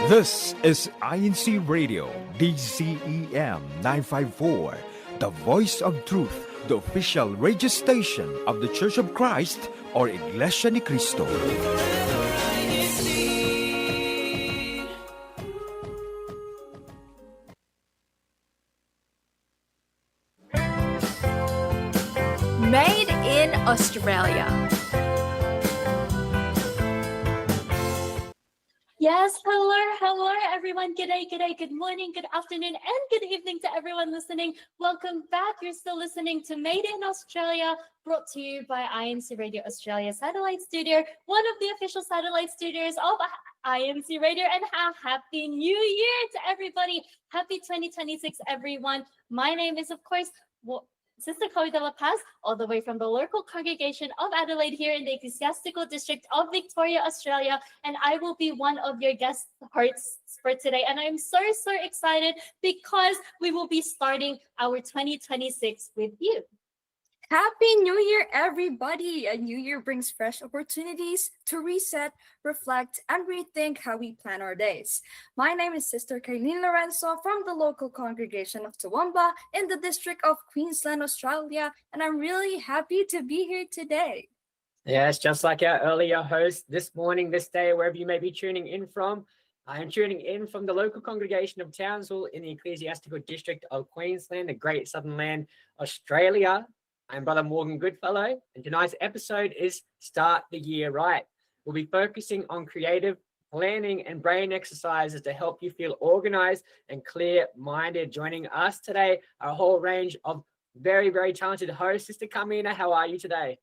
This is INCRadio, DCEM 954, the voice of truth, the official radio station of the Church of Christ or Iglesia ni Cristo. Made in Australia. Yes, hello everyone. Good day, good morning, good afternoon, and good evening to everyone listening. Welcome back. You're still listening to Made in Australia, brought to you by INCRadio Australia Satellite Studio, one of the official satellite studios of INCRadio. And a happy new year to everybody. Happy 2026, everyone. My name is, of course, Sister Chloe de la Paz, all the way from the local congregation of Adelaide here in the Ecclesiastical District of Victoria, Australia. And I will be one of your guest hosts for today. And I'm so excited because we will be starting our 2026 with you. Happy New Year, everybody! A new year brings fresh opportunities to reset, reflect, and rethink how we plan our days. My name is Sister Kailin Lorenzo from the local congregation of Toowoomba in the District of Queensland, Australia, and I'm really happy to be here today. Yes, just like our earlier host this morning, this day, wherever you may be tuning in from. I am tuning in from the local congregation of Townsville in the Ecclesiastical District of Queensland, the Great Southern Land, Australia. I'm Brother Morgan Goodfellow, and tonight's episode is Start the Year Right. We'll be focusing on creative planning and brain exercises to help you feel organized and clear-minded. Joining us today are a whole range of very talented hosts. Sister Carmina, how are you today?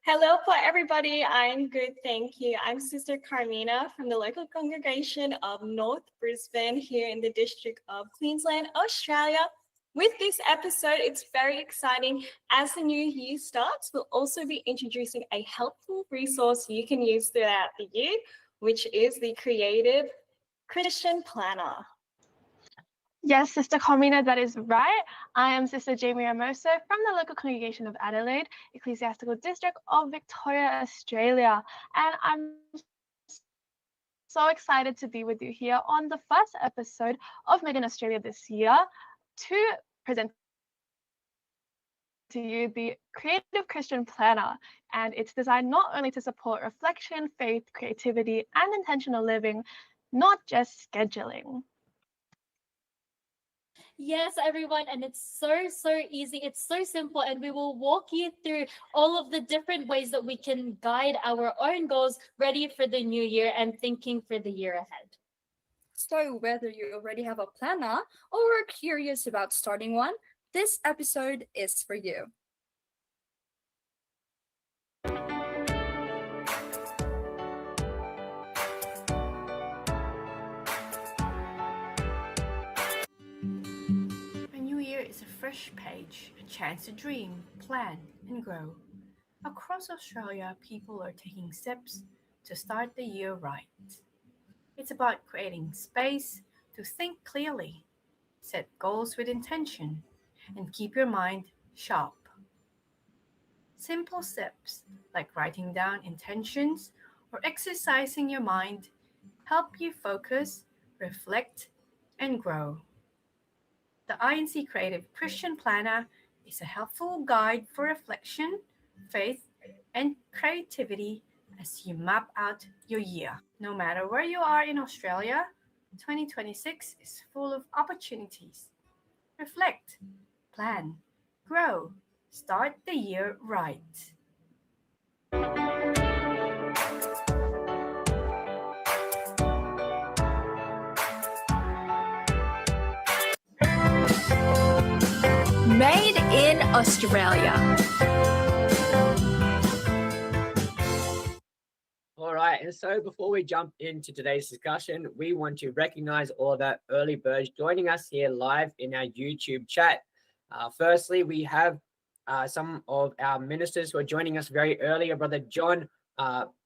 Hello for everybody. I'm good, thank you. I'm Sister Carmina from the local congregation of North Brisbane here in the District of Queensland, Australia. With this episode, it's very exciting. As the new year starts, we'll also be introducing a helpful resource you can use throughout the year, which is the Creative Christian Planner. Yes, Sister Carmina, that is right. I am Sister Jamie Ramoso from the local congregation of Adelaide, Ecclesiastical District of Victoria, Australia. And I'm so excited to be with you here on the first episode of Made in Australia this year to present to you the Creative Christian Planner. And it's designed not only to support reflection, faith, creativity, and intentional living, not just scheduling. Yes, everyone, and it's so easy. It's so simple, and we will walk you through all of the different ways that we can guide our own goals ready for the new year and thinking for the year ahead. So whether you already have a planner or are curious about starting one, this episode is for you. A new year is a fresh page, a chance to dream, plan, and grow. Across Australia, people are taking steps to start the year right. It's about creating space to think clearly, set goals with intention, and keep your mind sharp. Simple steps like writing down intentions or exercising your mind help you focus, reflect, and grow. The INC Creative Christian Planner is a helpful guide for reflection, faith, and creativity as you map out your year. No matter where you are in Australia, 2026 is full of opportunities. Reflect, plan, grow, start the year right. Made in Australia. All right, and so before we jump into today's discussion, we want to recognize all the early birds joining us here live in our YouTube chat. Firstly, we have some of our ministers who are joining us very early. Brother John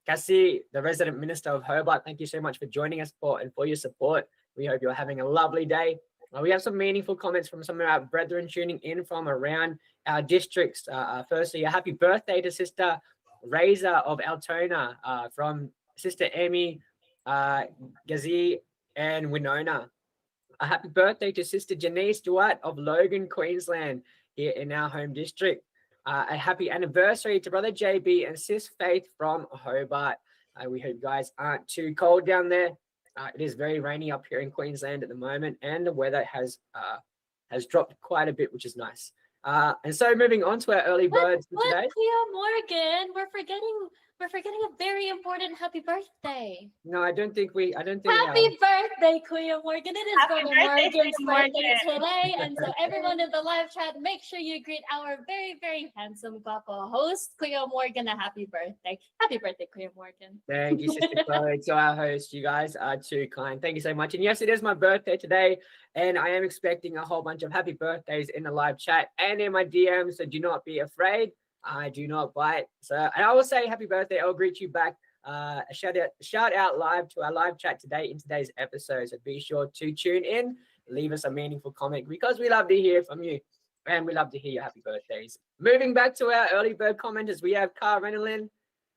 Cassie, the resident minister of Hobart, thank you so much for joining us for your support. We hope you're having a lovely day. We have some meaningful comments from some of our brethren tuning in from around our districts. Firstly, a happy birthday to Sister Razor of Altona, from Sister Emmy Gazi and Winona. A happy birthday to Sister Janice Duart of Logan, Queensland, here in our home district. A happy anniversary to Brother JB and Sis Faith from Hobart. We hope you guys aren't too cold down there. It is very rainy up here in Queensland at the moment, and the weather has dropped quite a bit, which is nice. And so moving on to our early birds for today. Cleo Morgan, we're forgetting a very important happy birthday. No, I don't think Happy birthday, Cleo Morgan. It is Happy Brother birthday, Morgan's Cleo birthday Morgan. today. And so everyone in the live chat, make sure you greet our very, very handsome guapo host, Cleo Morgan, a happy birthday. Happy birthday, Cleo Morgan. Thank you, Sister Chloe. To our host, you guys are too kind. Thank you so much. And yes, it is my birthday today, and I am expecting a whole bunch of happy birthdays in the live chat and in my DMs, so do not be afraid. I do not bite. So, and I will say happy birthday. I'll greet you back. A shout out live to our live chat today in today's episode. So be sure to tune in, leave us a meaningful comment, because we love to hear from you and we love to hear your happy birthdays. Moving back to our early bird commenters, we have Carl Renelin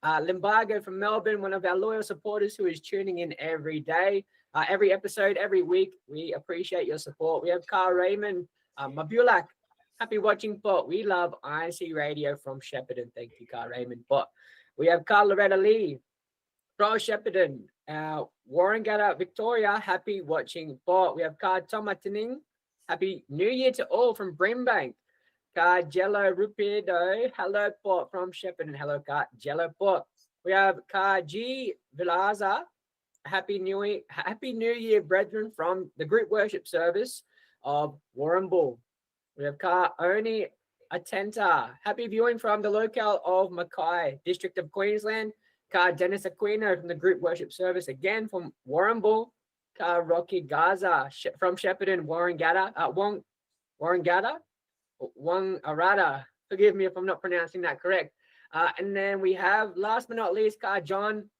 Limbago from Melbourne, one of our loyal supporters who is tuning in every day, every episode, every week. We appreciate your support. We have Carl Raymond Mabulak. Happy watching, Bot. We love INCRadio from Shepparton. Thank you, Carl Raymond Bot. We have Carl Loretta Lee from Shepparton. Warrangata Victoria. Happy watching, Bot. We have Carl Tomataning. Happy New Year to all from Brimbank. Carl Jello Rupido. Hello, Bot from Shepparton. Hello, Carl Jello Bot. We have Carl G Vilaza. Happy New Year, brethren, from the group worship service of Warrnambool. We have Ka Oni Atenta. Happy viewing from the locale of Mackay, District of Queensland. Ka Dennis Aquino from the group worship service again from Warrnambool. Ka Rocky Gaza from Shepparton, Warrangata. Forgive me if I'm not pronouncing that correct. And then we have, last but not least, Ka John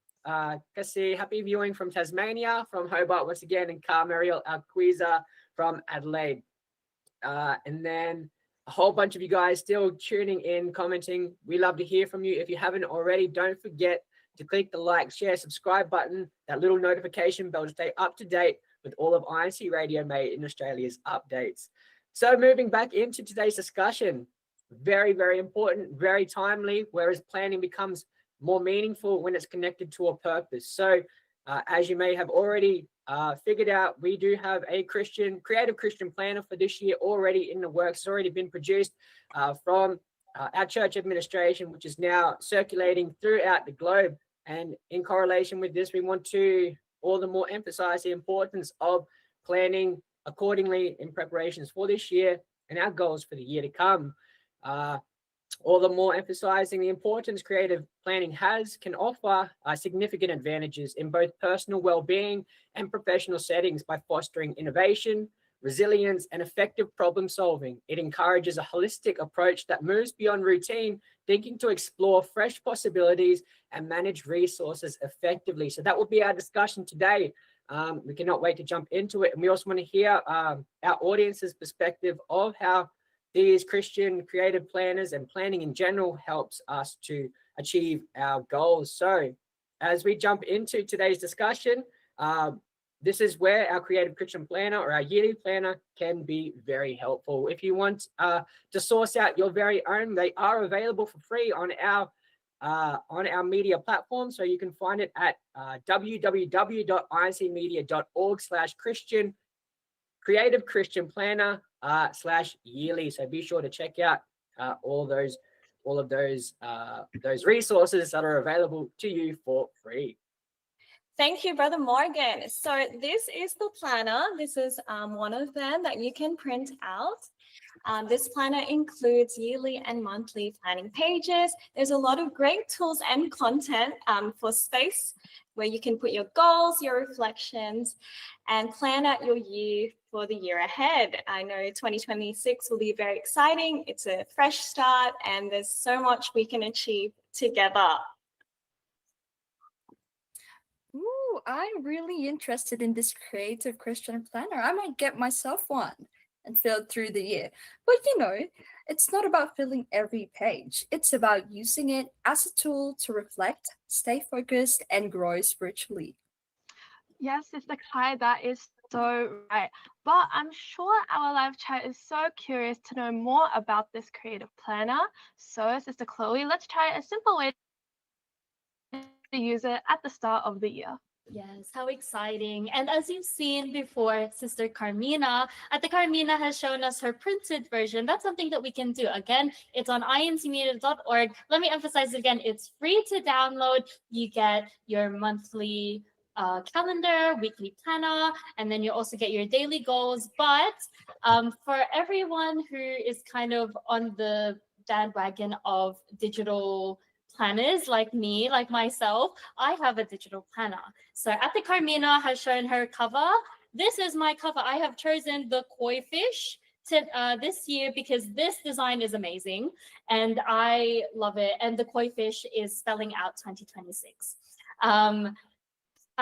Kasi. Happy viewing from Tasmania, from Hobart once again, and Ka Mariel Alquiza from Adelaide. And then a whole bunch of you guys still tuning in, commenting. We love to hear from you. If you haven't already, don't forget to click the like, share, subscribe button, that little notification bell to stay up to date with all of INCRadio Made in Australia's updates. So moving back into today's discussion, very, very important, very timely, whereas planning becomes more meaningful when it's connected to a purpose. So as you may have already figured out, we do have a creative Christian planner for this year already in the works. It's already been produced from our church administration, which is now circulating throughout the globe. And in correlation with this, we want to all the more emphasize the importance of planning accordingly in preparations for this year and our goals for the year to come. All the more emphasizing the importance creative planning can offer significant advantages in both personal well-being and professional settings by fostering innovation, resilience, and effective problem solving. It encourages a holistic approach that moves beyond routine thinking to explore fresh possibilities and manage resources effectively. So that will be our discussion today. We cannot wait to jump into it. And we also want to hear our audience's perspective of how these Christian creative planners and planning in general helps us to achieve our goals. So as we jump into today's discussion, this is where our creative Christian planner or our yearly planner can be very helpful. If you want to source out your very own, they are available for free on our media platform. So you can find it at www.incmedia.org/Christian creative Christian planner /yearly. So be sure to check out all of those resources that are available to you for free. Thank you, Brother Morgan. So this is the planner. This is one of them that you can print out. This planner includes yearly and monthly planning pages. There's a lot of great tools and content for space where you can put your goals, your reflections, and plan out your year for the year ahead. I know 2026 will be very exciting. It's a fresh start, and there's so much we can achieve together. Ooh, I'm really interested in this creative Christian planner. I might get myself one and fill it through the year. But it's not about filling every page. It's about using it as a tool to reflect, stay focused, and grow spiritually. Yes, Sister Kai, that is so right. But I'm sure our live chat is so curious to know more about this creative planner. So, Sister Chloe, let's try a simple way to use it at the start of the year. Yes, how exciting. And as you've seen before, Sister Carmina, Ate Carmina has shown us her printed version. That's something that we can do. Again, it's on incmedia.org. Let me emphasize again, it's free to download. You get your monthly calendar, weekly planner, and then you also get your daily goals. But for everyone who is kind of on the bandwagon of digital planners like me, like myself, I have a digital planner. So Ate Carmina has shown her cover. This is my cover. I have chosen the koi fish this year because this design is amazing and I love it. And the koi fish is spelling out 2026.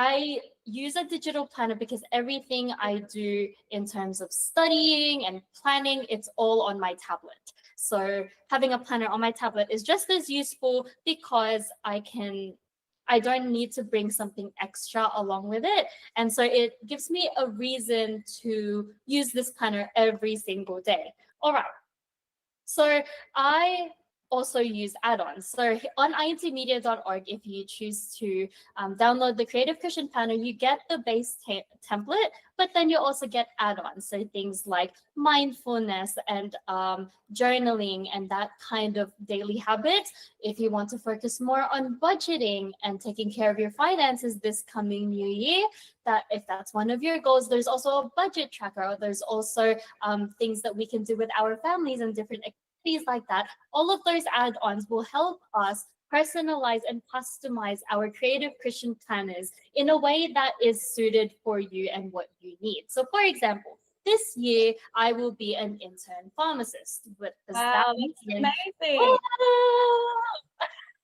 I use a digital planner because everything I do in terms of studying and planning, it's all on my tablet. So having a planner on my tablet is just as useful because I don't need to bring something extra along with it. And so it gives me a reason to use this planner every single day. All right. So I also use add-ons. So on incmedia.org, if you choose to download the Creative Cushion Planner, you get the base template, but then you also get add-ons. So things like mindfulness and journaling and that kind of daily habit. If you want to focus more on budgeting and taking care of your finances this coming new year, that if that's one of your goals, there's also a budget tracker. There's also things that we can do with our families and different activities like that. All of those add-ons will help us personalize and customize our creative Christian planners in a way that is suited for you and what you need. So for example, this year I will be an intern pharmacist. What does that Wow, mean? that's amazing.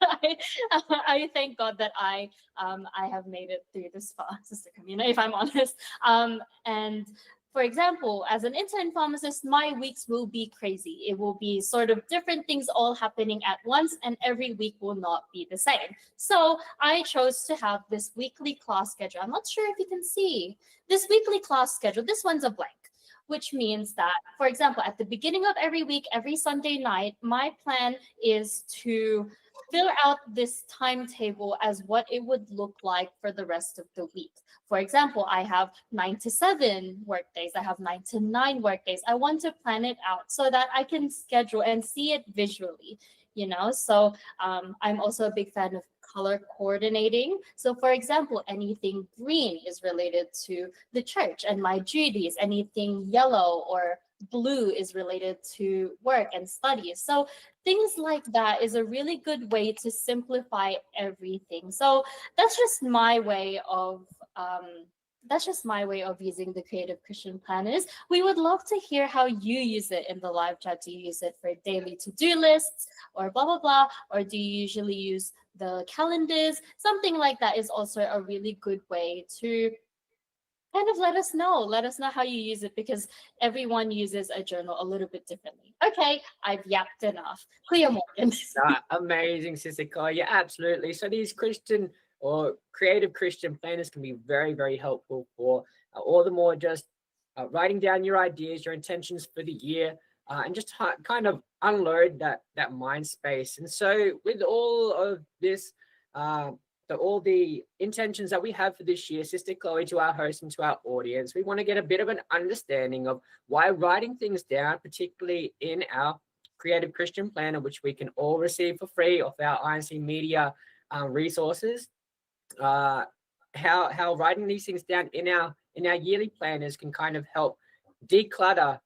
I, I thank God that I have made it through this far, Sister Camina, if I'm honest. And for example, as an intern pharmacist, my weeks will be crazy. It will be sort of different things all happening at once, and every week will not be the same. So I chose to have this weekly class schedule. I'm not sure if you can see this weekly class schedule. This one's a blank, which means that, for example, at the beginning of every week, every Sunday night, my plan is to fill out this timetable as what it would look like for the rest of the week. For example, I have 9 to 7 work days. I have 9 to 9 work days. I want to plan it out so that I can schedule and see it visually, you know? So I'm also a big fan of color coordinating. So for example, anything green is related to the church and my duties. Anything yellow or blue is related to work and studies. So things like that is a really good way to simplify everything. So that's just my way of using the Creative Christian Planners. We would love to hear how you use it in the live chat. Do you use it for daily to-do lists or blah, blah, blah? Or do you usually use the calendars? Something like that is also a really good way to kind of let us know how you use it, because everyone uses a journal a little bit differently. Okay, I've yapped enough. Cleo Morgan. Amazing, Sister Chloe. Yeah, absolutely. So these Christian or creative Christian planners can be very, very helpful for all the more just writing down your ideas, your intentions for the year, and just kind of unload that mind space. And so with all of this, all the intentions that we have for this year, Sister Chloe, to our host and to our audience, we want to get a bit of an understanding of why writing things down, particularly in our Creative Christian Planner, which we can all receive for free off our INC Media resources, how writing these things down in our yearly planners can kind of help declutter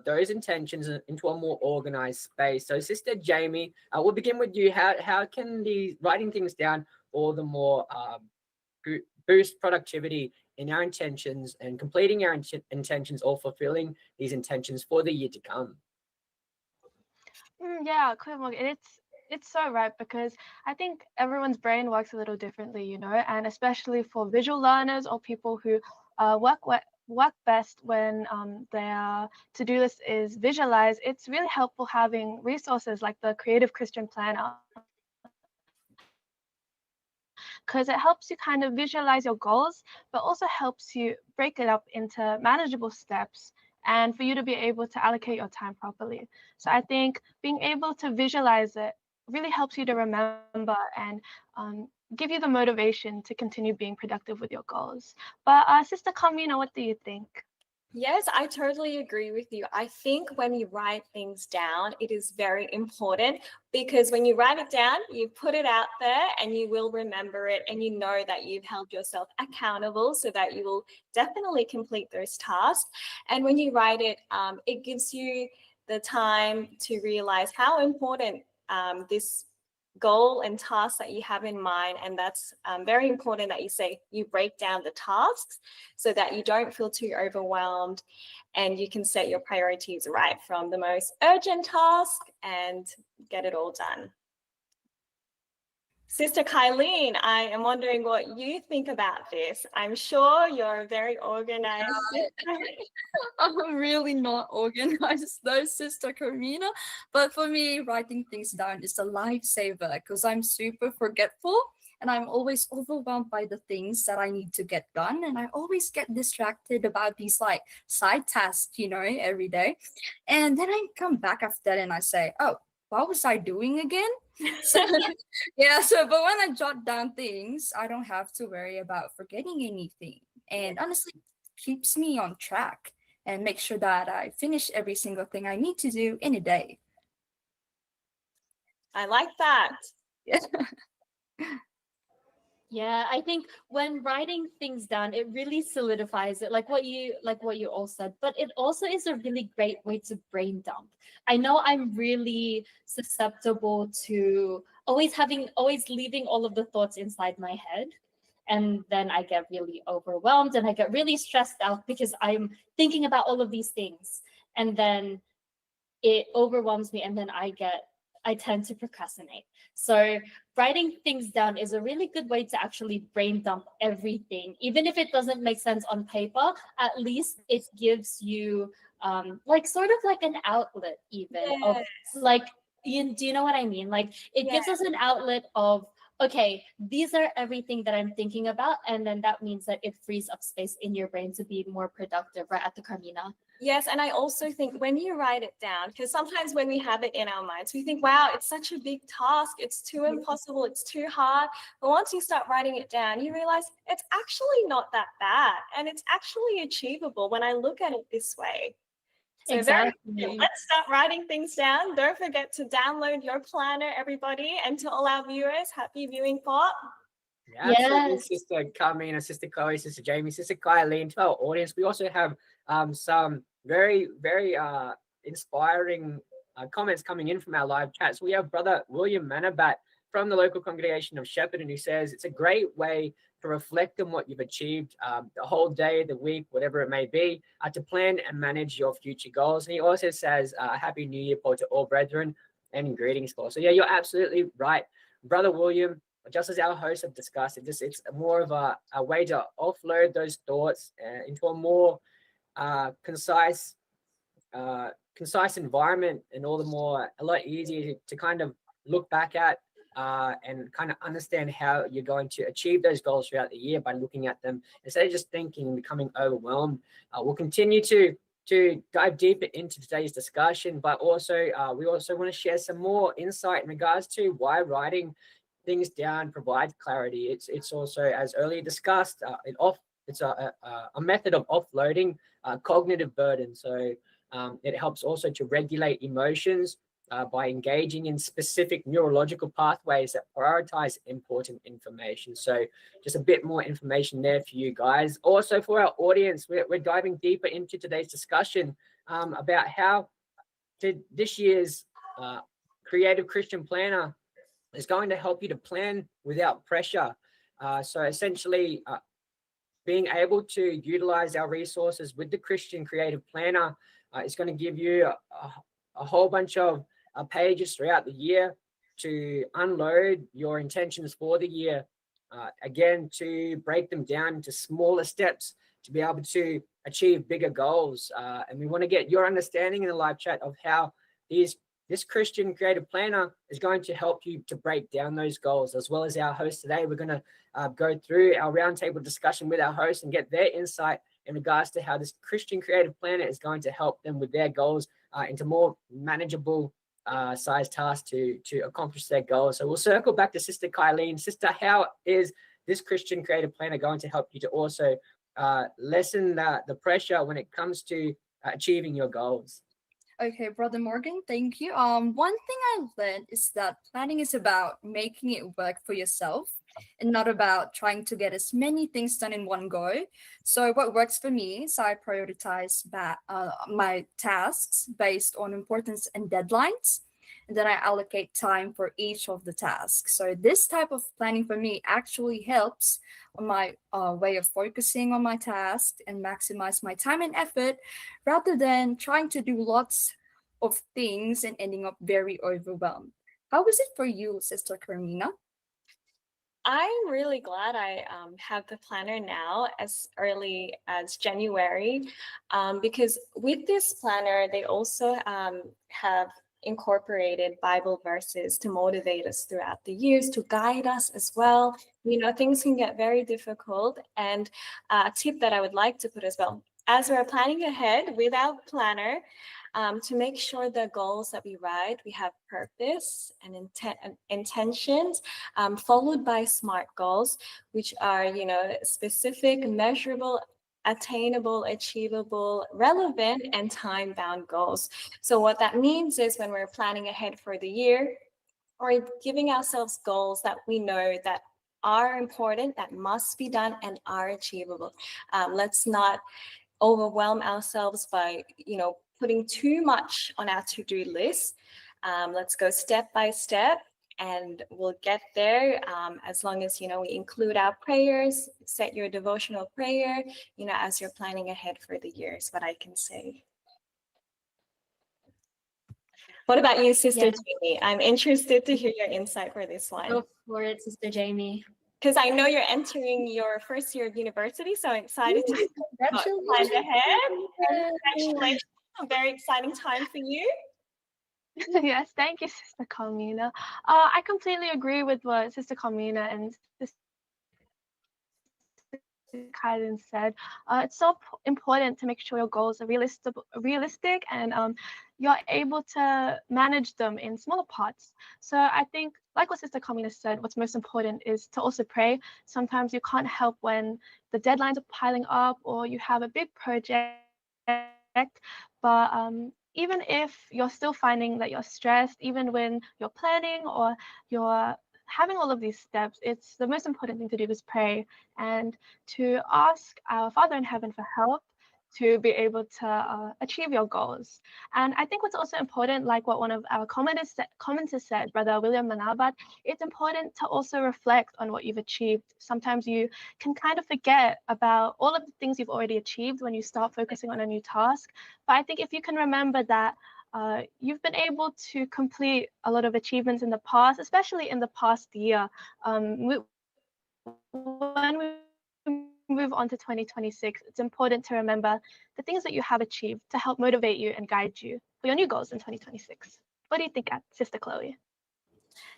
those intentions into a more organized space. So Sister Jamie, we'll begin with you. How can the writing things down all the more boost productivity in our intentions and completing our intentions, or fulfilling these intentions for the year to come? Yeah, it's so right, because I think everyone's brain works a little differently, you know, and especially for visual learners or people who work best when their to-do list is visualized. It's really helpful having resources like the Creative Christian Planner, because because it helps you kind of visualize your goals, but also helps you break it up into manageable steps and for you to be able to allocate your time properly. So I think being able to visualize it really helps you to remember and give you the motivation to continue being productive with your goals. But Sister Carmina, what do you think? Yes, I totally agree with you. I think when you write things down, it is very important because when you write it down, you put it out there and you will remember it and you know that you've held yourself accountable so that you will definitely complete those tasks. And when you write it, it gives you the time to realize how important this goal and tasks that you have in mind. And that's very important that you break down the tasks so that you don't feel too overwhelmed and you can set your priorities right from the most urgent task and get it all done. Sister Kylene, I am wondering what you think about this. I'm sure you're very organized. I'm really not organized though, Sister Carmina. But for me, writing things down is a lifesaver because I'm super forgetful and I'm always overwhelmed by the things that I need to get done. And I always get distracted about these like side tasks, every day. And then I come back after that and I say, oh, what was I doing again? So but when I jot down things, I don't have to worry about forgetting anything. And honestly, it keeps me on track and make sure that I finish every single thing I need to do in a day. I like that. Yeah, I think when writing things down, it really solidifies it, like what you all said. But it also is a really great way to brain dump. I know I'm really susceptible to always leaving all of the thoughts inside my head. And then I get really overwhelmed and I get really stressed out because I'm thinking about all of these things. And then it overwhelms me and then I tend to procrastinate. So writing things down is a really good way to actually brain dump everything. Even if it doesn't make sense on paper, at least it gives you sort of like an outlet even of like, do you know what I mean? Like it gives us an outlet of, okay, these are everything that I'm thinking about. And then that means that it frees up space in your brain to be more productive, right, at the Carmina? Yes, and I also think when you write it down, because sometimes when we have it in our minds, we think, wow, it's such a big task, it's too impossible, it's too hard. But once you start writing it down, you realize it's actually not that bad and it's actually achievable when I look at it this way. So Exactly. let's start writing things down. Don't forget to download your planner, everybody, and to all our viewers, happy viewing, Pop. Yeah, absolutely, Sister Carmina, Sister Chloe, Sister Jamie, Sister Kylene. To our audience, we also have some very, very inspiring comments coming in from our live chats. We have Brother William Manabat from the local congregation of Shepparton who says it's a great way to reflect on what you've achieved the whole day, the week, whatever it may be, to plan and manage your future goals. And he also says, Happy New Year, Paul, to all brethren, and greetings, Paul. So yeah, you're absolutely right, Brother William. Just as our hosts have discussed, it's more of a way to offload those thoughts into a more concise environment, and all the more a lot easier to kind of look back at and kind of understand how you're going to achieve those goals throughout the year by looking at them instead of just thinking and becoming overwhelmed. We'll continue to dive deeper into today's discussion, but also we also want to share some more insight in regards to why writing things down provides clarity. It's also, as earlier discussed, it's a method of offloading cognitive burden. So it helps also to regulate emotions by engaging in specific neurological pathways that prioritize important information. So just a bit more information there for you guys. Also for our audience, we're diving deeper into today's discussion about how this year's Creative Christian Planner is going to help you to plan without pressure. So essentially, being able to utilize our resources with the Christian Creative Planner is going to give you a whole bunch of pages throughout the year to unload your intentions for the year. Again, to break them down into smaller steps to be able to achieve bigger goals. And we want to get your understanding in the live chat of how these this Christian creative planner is going to help you to break down those goals. As well as our host today, we're going to go through our roundtable discussion with our host and get their insight in regards to how this Christian creative planner is going to help them with their goals into more manageable size tasks to accomplish their goals. So we'll circle back to Sister Kylene. Sister, how is this Christian creative planner going to help you to also lessen the pressure when it comes to achieving your goals? Okay, Brother Morgan, thank you. One thing I learned is that planning is about making it work for yourself and not about trying to get as many things done in one go. So what works for me is I prioritize my tasks based on importance and deadlines, and then I allocate time for each of the tasks. So this type of planning for me actually helps on my way of focusing on my task and maximize my time and effort rather than trying to do lots of things and ending up very overwhelmed. How is it for you, Sister Carmina? I'm really glad I have the planner now as early as January, because with this planner, they also have incorporated Bible verses to motivate us throughout the years, to guide us as well. You know, things can get very difficult. And a tip that I would like to put as well, as we're planning ahead with our planner, to make sure the goals that we write, we have purpose and intentions, followed by SMART goals, which are, you know, specific, measurable, attainable, achievable, relevant, and time-bound goals. So what that means is when we're planning ahead for the year, or giving ourselves goals that we know that are important, that must be done, and are achievable. Let's not overwhelm ourselves by, you know, putting too much on our to-do list. Let's go step by step, and we'll get there as long as, you know, we include our prayers, set your devotional prayer, you know, as you're planning ahead for the year is what I can say. What about you, Sister Jamie? I'm interested to hear your insight for this one. Go for it, Sister Jamie. Because I know you're entering your first year of university, so I'm excited to plan ahead. Congratulations, a very exciting time for you. Yes, thank you, Sister Carmina. I completely agree with what Sister Carmina and Sister Kylan said. It's so important to make sure your goals are realistic and you're able to manage them in smaller parts. So I think, like what Sister Carmina said, what's most important is to also pray. Sometimes you can't help when the deadlines are piling up or you have a big project, but even if you're still finding that you're stressed, even when you're planning or you're having all of these steps, it's the most important thing to do is pray and to ask our Father in heaven for help to be able to achieve your goals. And I think what's also important, like what one of our commenters said, Brother William Manabat, it's important to also reflect on what you've achieved. Sometimes you can kind of forget about all of the things you've already achieved when you start focusing on a new task. But I think if you can remember that you've been able to complete a lot of achievements in the past, especially in the past year. When we move on to 2026, it's important to remember the things that you have achieved to help motivate you and guide you for your new goals in 2026. What do you think, Sister Chloe?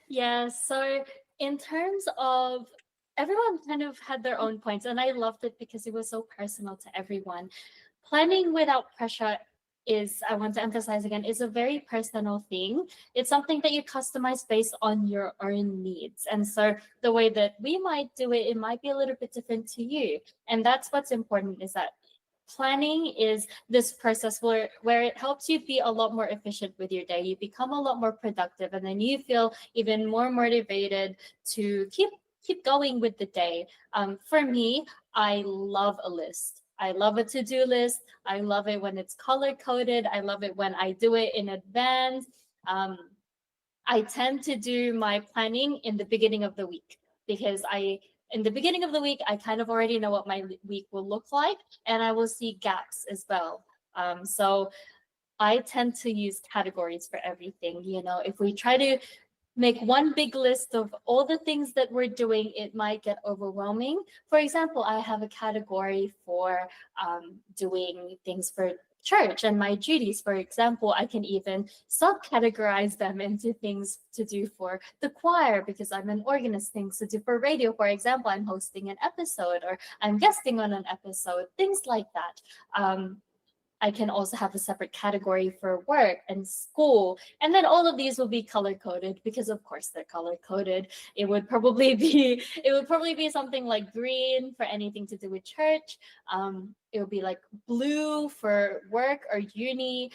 Yeah, so in terms of everyone kind of had their own points, and I loved it because it was so personal to everyone. Planning without pressure is, I want to emphasize again, is a very personal thing. It's something that you customize based on your own needs. And so the way that we might do it, it might be a little bit different to you. And that's what's important, is that planning is this process where it helps you be a lot more efficient with your day. You become a lot more productive, and then you feel even more motivated to keep going with the day. For me, I love a list. I love a to-do list. I love it when it's color-coded. I love it when I do it in advance. I tend to do my planning in the beginning of the week because in the beginning of the week, I kind of already know what my week will look like, and I will see gaps as well. So I tend to use categories for everything. You know, if we try to make one big list of all the things that we're doing, it might get overwhelming. For example, I have a category for doing things for church and my duties. For example, I can even subcategorize them into things to do for the choir because I'm an organist, things to do for radio. For example, I'm hosting an episode or I'm guesting on an episode, things like that. I can also have a separate category for work and school. And then all of these will be color coded because of course they're color coded. It would probably be something like green for anything to do with church. It would be like blue for work or uni.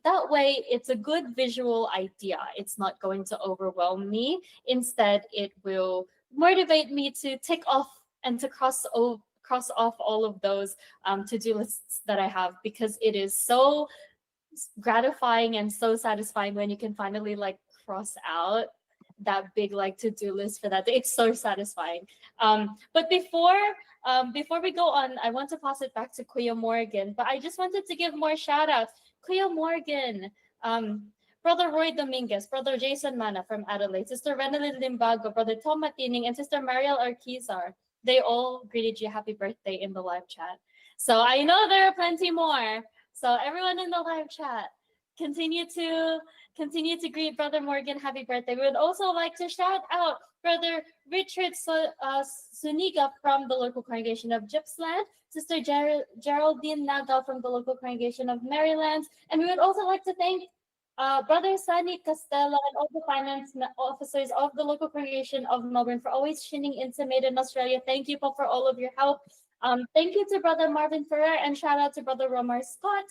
That way it's a good visual idea. It's not going to overwhelm me. Instead, it will motivate me to tick off and to cross off all of those to-do lists that I have, because it is so gratifying and so satisfying when you can finally like cross out that big like to-do list for that day. It's so satisfying. But before we go on, I want to pass it back to Kuya Morgan, but I just wanted to give more shout outs. Kuya Morgan, Brother Roy Dominguez, Brother Jason Mana from Adelaide, Sister Renalyn Limbago, Brother Tom Matining, and Sister Mariel Arquizar. They all greeted you happy birthday in the live chat. So I know there are plenty more. So everyone in the live chat, continue to greet Brother Morgan happy birthday. We would also like to shout out Brother Richard Suniga from the local congregation of Gippsland, Sister Geraldine Nagal from the local congregation of Maryland, and we would also like to thank Brother Sunny Costello and all the finance officers of the local congregation of Melbourne for always tuning into Made in Australia. Thank you for all of your help. Thank you to Brother Marvin Ferrer, and shout out to Brother Romar Scott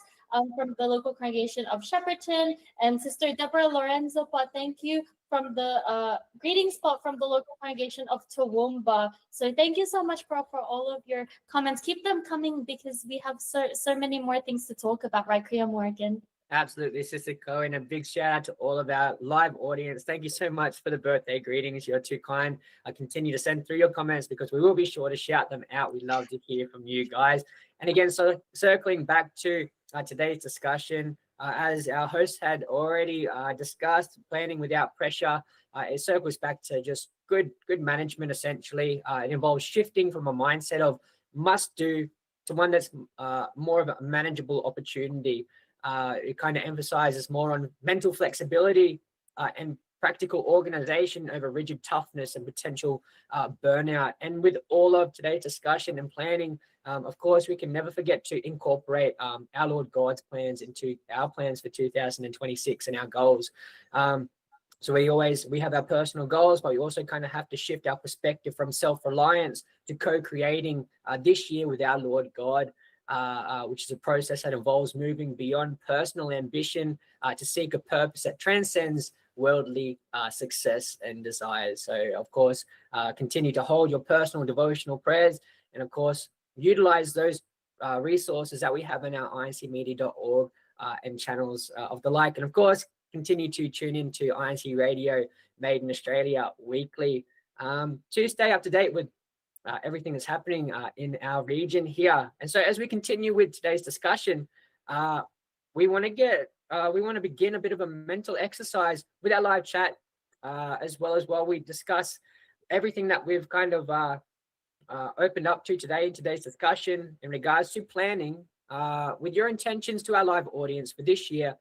from the local congregation of Shepparton, and Sister Deborah Lorenzo. Thank you from the greeting spot from the local congregation of Toowoomba. So thank you so much for all of your comments. Keep them coming because we have so many more things to talk about, right, Kuya Morgan? Absolutely, Sister Chloe, and a big shout out to all of our live audience. Thank you so much for the birthday greetings. You're too kind. I continue to send through your comments because we will be sure to shout them out. We love to hear from you guys. And again, so circling back to today's discussion, as our host had already discussed, planning without pressure, it circles back to just good management. Essentially, it involves shifting from a mindset of must do to one that's more of a manageable opportunity. It kind of emphasizes more on mental flexibility and practical organization over rigid toughness and potential burnout. And with all of today's discussion and planning, of course, we can never forget to incorporate our Lord God's plans into our plans for 2026 and our goals. So we have our personal goals, but we also kind of have to shift our perspective from self-reliance to co-creating this year with our Lord God. Which is a process that involves moving beyond personal ambition to seek a purpose that transcends worldly success and desires. So, of course, continue to hold your personal devotional prayers, and of course, utilize those resources that we have in our incmedia.org and channels of the like. And of course, continue to tune into INCRadio Made in Australia weekly to stay up to date with everything that's happening in our region here. And so as we continue with today's discussion, we want to begin a bit of a mental exercise with our live chat, as well as while we discuss everything that we've kind of opened up to today in today's discussion in regards to planning with your intentions to our live audience for this year.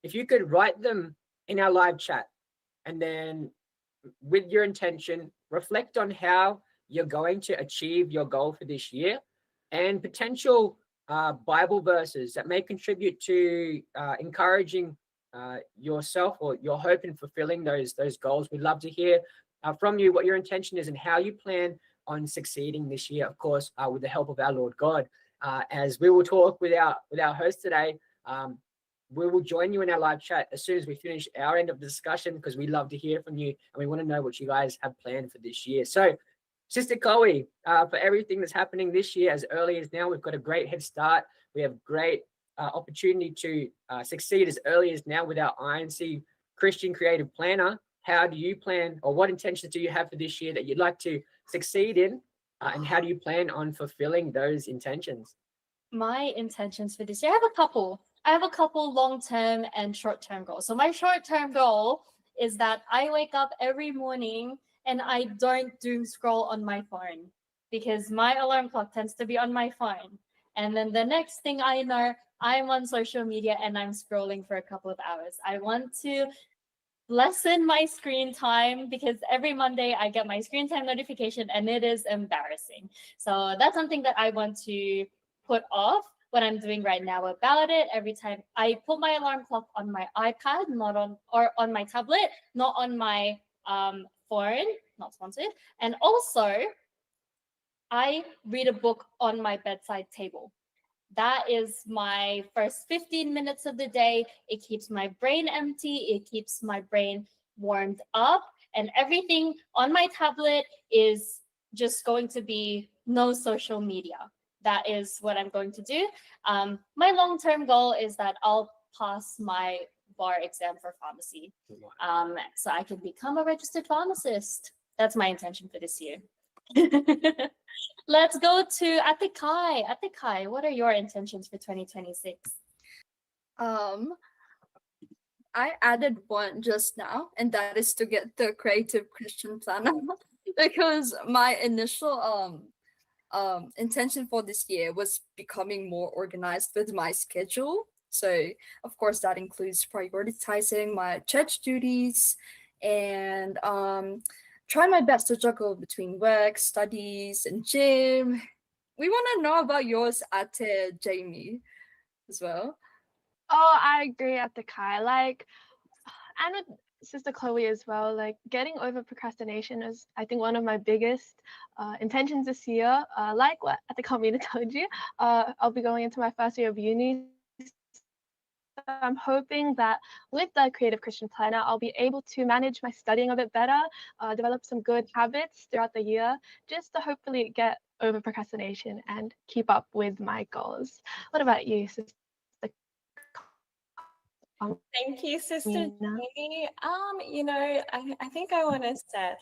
If you could write them in our live chat, and then with your intention, reflect on how you're going to achieve your goal for this year, and potential Bible verses that may contribute to encouraging yourself or your hope in fulfilling those goals. We'd love to hear from you what your intention is and how you plan on succeeding this year, of course, with the help of our Lord God. As we will talk with our host today, we will join you in our live chat as soon as we finish our end of the discussion, because we love to hear from you and we want to know what you guys have planned for this year. So, Sister Chloe, for everything that's happening this year, as early as now, we've got a great head start. We have great opportunity to succeed as early as now with our INC Christian Creative Planner. How do you plan, or what intentions do you have for this year that you'd like to succeed in, and how do you plan on fulfilling those intentions? My intentions for this year, I have a couple long-term and short-term goals. So my short-term goal is that I wake up every morning and I don't doom scroll on my phone, because my alarm clock tends to be on my phone. And then the next thing I know, I'm on social media and I'm scrolling for a couple of hours. I want to lessen my screen time because every Monday I get my screen time notification and it is embarrassing. So that's something that I want to put off what I'm doing right now about it. Every time I put my alarm clock on my iPad, not on or on my tablet, not on my phone, not sponsored. And also I read a book on my bedside table. That is my first 15 minutes of the day. It keeps my brain empty. It keeps my brain warmed up. And everything on my tablet is just going to be no social media. That is what I'm going to do. My long-term goal is that I'll pass my bar exam for pharmacy. So I can become a registered pharmacist. That's my intention for this year. Let's go to Atikai. Atikai, what are your intentions for 2026? I added one just now, and that is to get the creative Christian planner because my initial intention for this year was becoming more organized with my schedule. So of course that includes prioritizing my church duties and try my best to juggle between work, studies, and gym. We want to know about yours, Ate Jamie, as well. Oh, I agree at the Kai. Like, and with Sister Chloe as well. Like, getting over procrastination is, I think, one of my biggest intentions this year. Like what at the Comina told you, I'll be going into my first year of uni. So I'm hoping that with the Creative Christian Planner, I'll be able to manage my studying a bit better, develop some good habits throughout the year, just to hopefully get over procrastination and keep up with my goals. What about you, Sister? Thank you, Sister Nina? Jamie. I think I want to set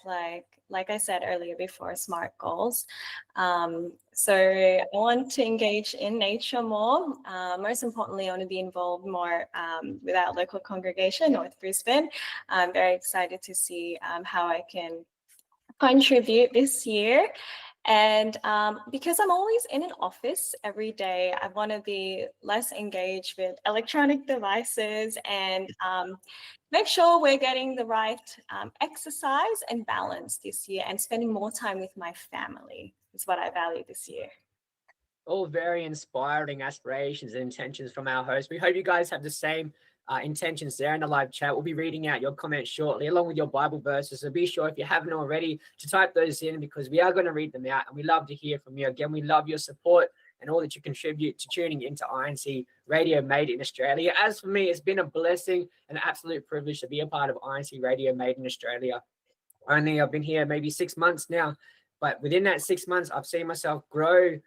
like I said earlier before, SMART goals. So I want to engage in nature more. Most importantly, I want to be involved more with our local congregation, North Brisbane. I'm very excited to see how I can contribute this year. And because I'm always in an office every day, I want to be less engaged with electronic devices and make sure we're getting the right exercise and balance this year and spending more time with my family is what I value this year. All very inspiring aspirations and intentions from our host. We hope you guys have the same intentions there in the live chat. We'll be reading out your comments shortly along with your Bible verses. So be sure, if you haven't already, to type those in because we are going to read them out and we love to hear from you. Again, we love your support and all that you contribute to tuning into INC Radio Made in Australia. As for me, it's been a blessing and an absolute privilege to be a part of INC Radio Made in Australia. I've been here maybe 6 months now, but within that 6 months, I've seen myself grow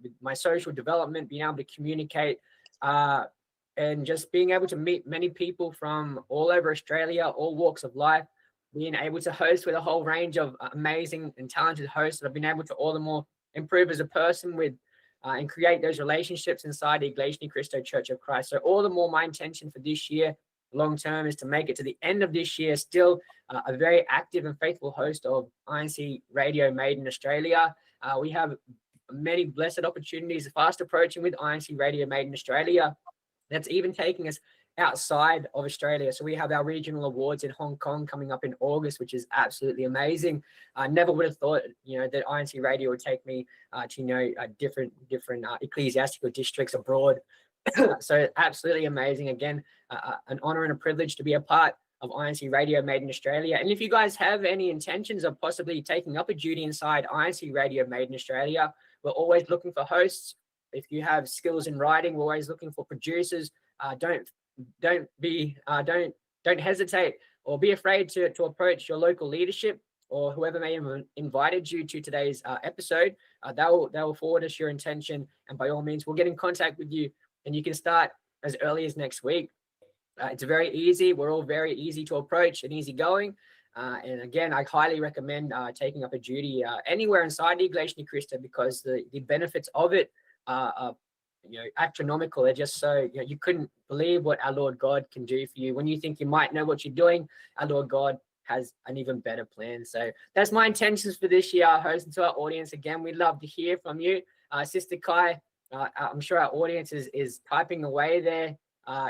with my social development, being able to communicate, and just being able to meet many people from all over Australia, all walks of life, being able to host with a whole range of amazing and talented hosts that I've been able to all the more improve as a person with and create those relationships inside the Iglesia Ni Cristo Church of Christ. So all the more my intention for this year, long term, is to make it to the end of this year still a very active and faithful host of INC Radio Made in Australia. We have many blessed opportunities fast approaching with INC Radio Made in Australia. That's even taking us outside of Australia. So we have our regional awards in Hong Kong coming up in August, which is absolutely amazing. I never would have thought, that INC Radio would take me to, different ecclesiastical districts abroad. So absolutely amazing. Again, an honor and a privilege to be a part of INC Radio Made in Australia. And if you guys have any intentions of possibly taking up a duty inside INC Radio Made in Australia, we're always looking for hosts. If you have skills in writing, we're always looking for producers. Don't hesitate or be afraid to approach your local leadership or whoever may have invited you to today's episode. They will forward us your intention, and by all means, we'll get in contact with you, and you can start as early as next week. It's very easy. We're all very easy to approach and easygoing. And again, I highly recommend taking up a duty anywhere inside the Iglesia Ni Cristo because the benefits of it are astronomical. They're just so, you couldn't believe what our Lord God can do for you. When you think you might know what you're doing, our Lord God has an even better plan. So that's my intentions for this year, our host, and to our audience. Again, we'd love to hear from you. Sister Kai, I'm sure our audience is typing away there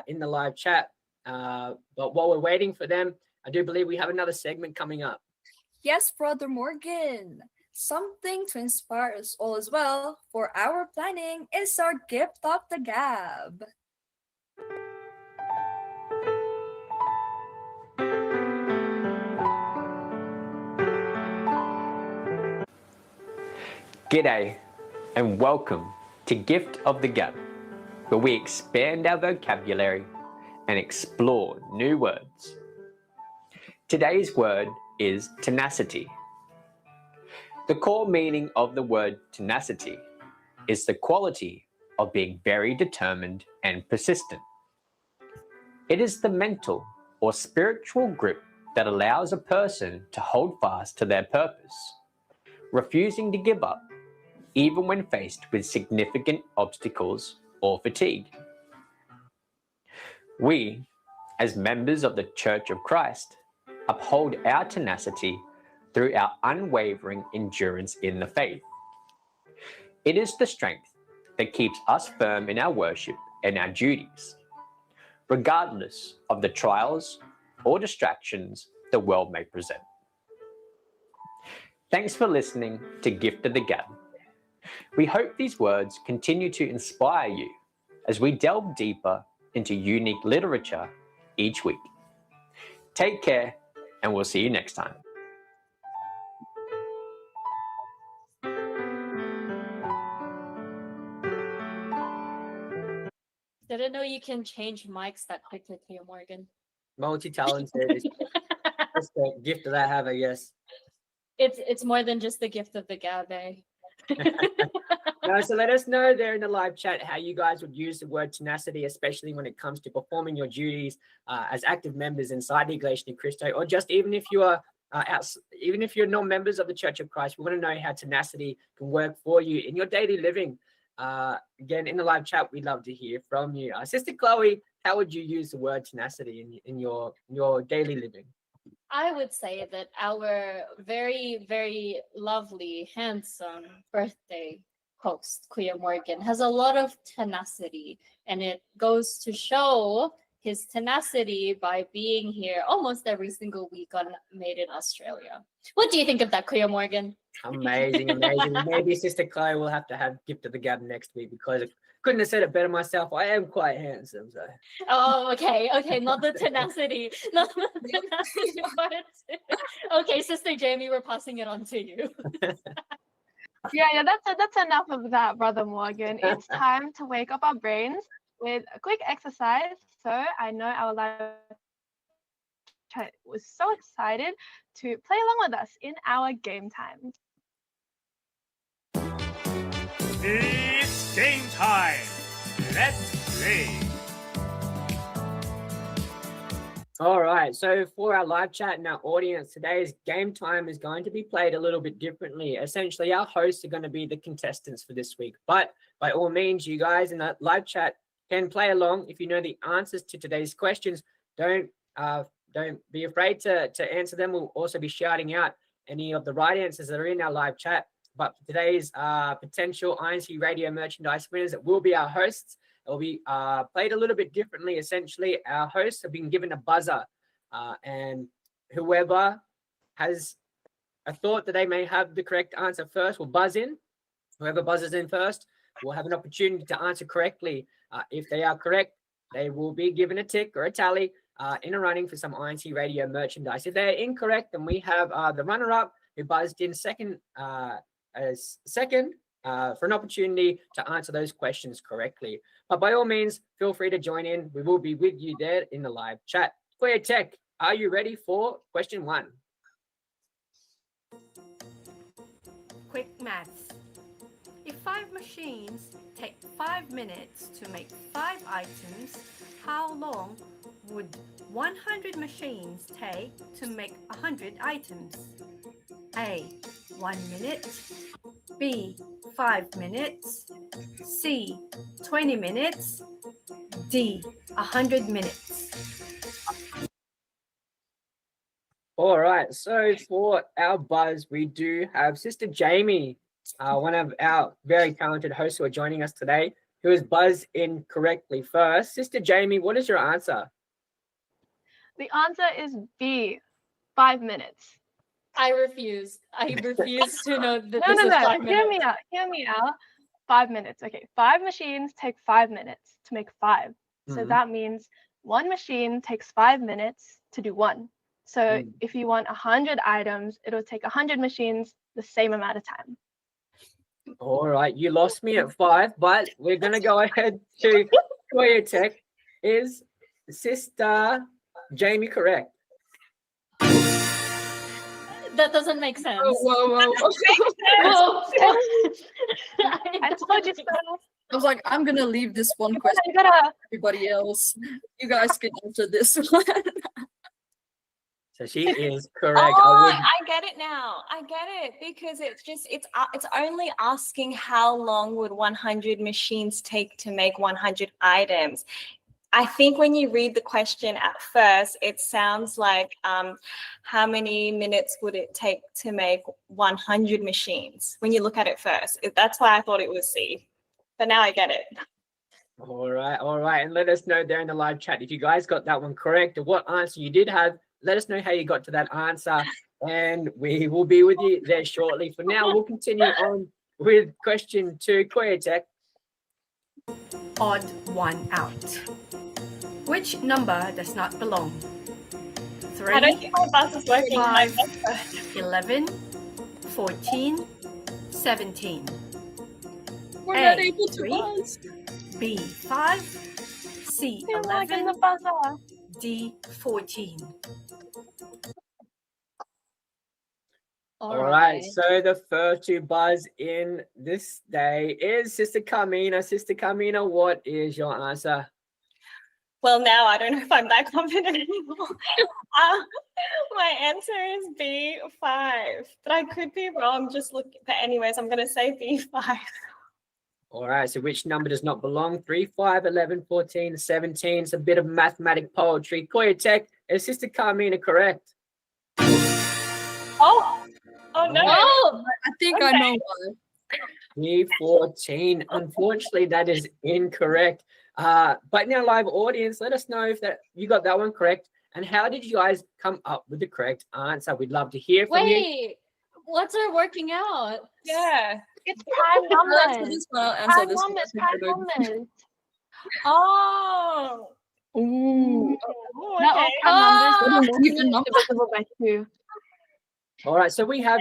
in the live chat. But while we're waiting for them, I do believe we have another segment coming up. Yes, Brother Morgan. Something to inspire us all as well for our planning is our gift of the gab. G'day and welcome to Gift of the Gab, where we expand our vocabulary and explore new words. Today's word is tenacity. The core meaning of the word tenacity is the quality of being very determined and persistent. It is the mental or spiritual grip that allows a person to hold fast to their purpose, refusing to give up even when faced with significant obstacles or fatigue. We, as members of the Church of Christ, uphold our tenacity through our unwavering endurance in the faith. It is the strength that keeps us firm in our worship and our duties, regardless of the trials or distractions the world may present. Thanks for listening to Gift of the Gab. We hope these words continue to inspire you as we delve deeper into unique literature each week. Take care, and we'll see you next time. Didn't know you can change mics that quickly, Cleo Morgan. Multi-talented is just a gift that I have, I guess. It's more than just the gift of the gab, eh? No, so let us know there in the live chat how you guys would use the word tenacity, especially when it comes to performing your duties as active members inside the Iglesia ni Cristo, or just even if you are even if you're not members of the Church of Christ. We want to know how tenacity can work for you in your daily living. Again, in the live chat, we'd love to hear from you. Sister Chloe, how would you use the word tenacity in your daily living? I would say that our very, very lovely, handsome birthday host, Cleo Morgan, has a lot of tenacity, and it goes to show his tenacity by being here almost every single week on Made in Australia. What do you think of that, Cleo Morgan? Amazing, amazing. Maybe Sister Chloe will have to have Gift of the Gab next week, because I couldn't have said it better myself. I am quite handsome, so. Oh, okay, not the tenacity, not the tenacity part. Okay, Sister Jamie, we're passing it on to you. Yeah, that's enough of that, Brother Morgan. It's time to wake up our brains with a quick exercise. So I know our live chat was so excited to play along with us in our game time. It's game time. Let's play. All right, so for our live chat and our audience, today's game time is going to be played a little bit differently. Essentially, our hosts are going to be the contestants for this week. But by all means, you guys in the live chat can play along. If you know the answers to today's questions, don't be afraid to answer them. We'll also be shouting out any of the right answers that are in our live chat. But for today's potential INCRadio merchandise winners, it will be our hosts. It will be played a little bit differently. Essentially, our hosts have been given a buzzer, and whoever has a thought that they may have the correct answer first will buzz in. Whoever buzzes in first will have an opportunity to answer correctly. If they are correct, they will be given a tick or a tally in a running for some INCRadio merchandise. If they're incorrect, then we have the runner-up who buzzed in second for an opportunity to answer those questions correctly. But by all means, feel free to join in. We will be with you there in the live chat. Clear Tech, are you ready for question 1? Quick maths. If 5 machines take 5 minutes to make 5 items, how long would 100 machines take to make 100 items? A. 1 minute. B. 5 minutes. C. 20 minutes. D. 100 minutes. All right, so for our buzz, we do have Sister Jamie one of our very talented hosts who are joining us today, who has buzzed in correctly first. Sister Jamie, what is your answer? The answer is B, 5 minutes. I refuse. I refuse to know that No, this no, is no. 5 minutes. Hear me out. Hear me out. 5 minutes. Okay. 5 machines take 5 minutes to make 5. So Mhm. that means one machine takes 5 minutes to do one. So Mm. if you want 100 items, it'll take 100 machines the same amount of time. All right, you lost me at 5, but we're going to go ahead to Korea Tech. Is Sister Jamie correct? That doesn't make sense. Whoa. Whoa. I told you so. I was like, I'm gonna leave this one question You gotta. to everybody else. You guys can answer this one. So she is correct. Oh, I get it now. I get it because it's only asking how long would 100 machines take to make 100 items. I think when you read the question at first, it sounds like how many minutes would it take to make 100 machines when you look at it first. That's why I thought it was C. But now I get it. All right. And let us know there in the live chat if you guys got that one correct or what answer you did have. Let us know how you got to that answer, and we will be with you there shortly. For now, we'll continue on with question 2. Korea Tech. Odd one out. Which number does not belong? I don't 3, think my bus is working. 5, 11, 14, 17. We're A, not able to 3. buzz. B, 5, C, You're like in 11, the buzzer. D, 14. All right. So the first to buzz in this day is Sister Carmina. Sister Carmina, what is your answer? Well, now I don't know if I'm that confident anymore. My answer is B5, but I could be wrong. Just look. But anyways, I'm going to say B5. All right. So which number does not belong? 3, 5, 11, 14, 17. It's a bit of mathematic poetry. Korea Tech, is Sister Carmina correct? Oh no! Oh, I think I know why. B14. Unfortunately, that is incorrect. But in our live audience, let us know if that you got that one correct. And how did you guys come up with the correct answer? We'd love to hear from you. Wait, what's our working out? Yeah. It's prime Answer numbers. this one, I'll answer Prime this one. numbers. Prime numbers. Oh. Ooh. Not all prime numbers. Even numbers. Divisible by 2. All right, so we have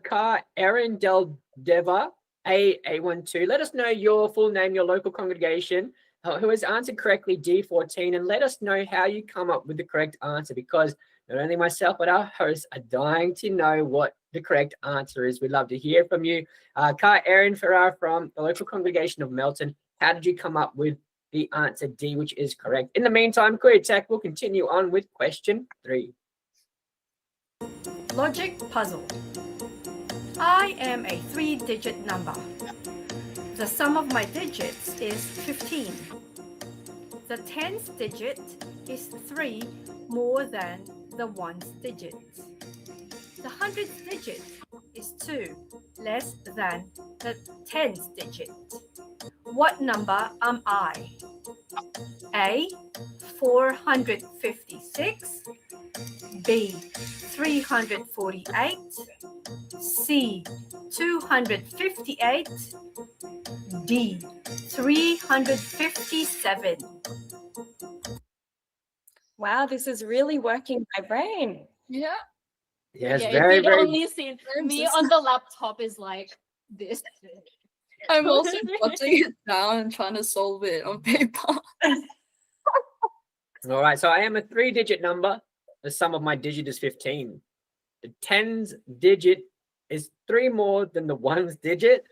Car Erin Del Deva A12. Let us know your full name, your local congregation, who has answered correctly D14, and let us know how you come up with the correct answer, because not only myself but our hosts are dying to know what the correct answer is. We'd love to hear from you. Car Erin Ferrar from the local congregation of Melton, how did you come up with the answer D, which is correct? In the meantime, Korea Tech will continue on with question 3. Logic puzzle. I am a 3-digit number. The sum of my digits is 15. The 10th digit is 3 more than the 1st digit. The 100th digit is 2 less than the 10th digit. What number am I? A, 456. B, 348. C, 258. D, 357. Wow, this is really working my brain. Yeah. Yes, Yeah, very, if you'd very. only seen me on the laptop is like this. I'm also jotting it down and trying to solve it on paper. All right, so I am a 3-digit number. The sum of my digit is 15. The 10's digit is 3 more than the 1's digit.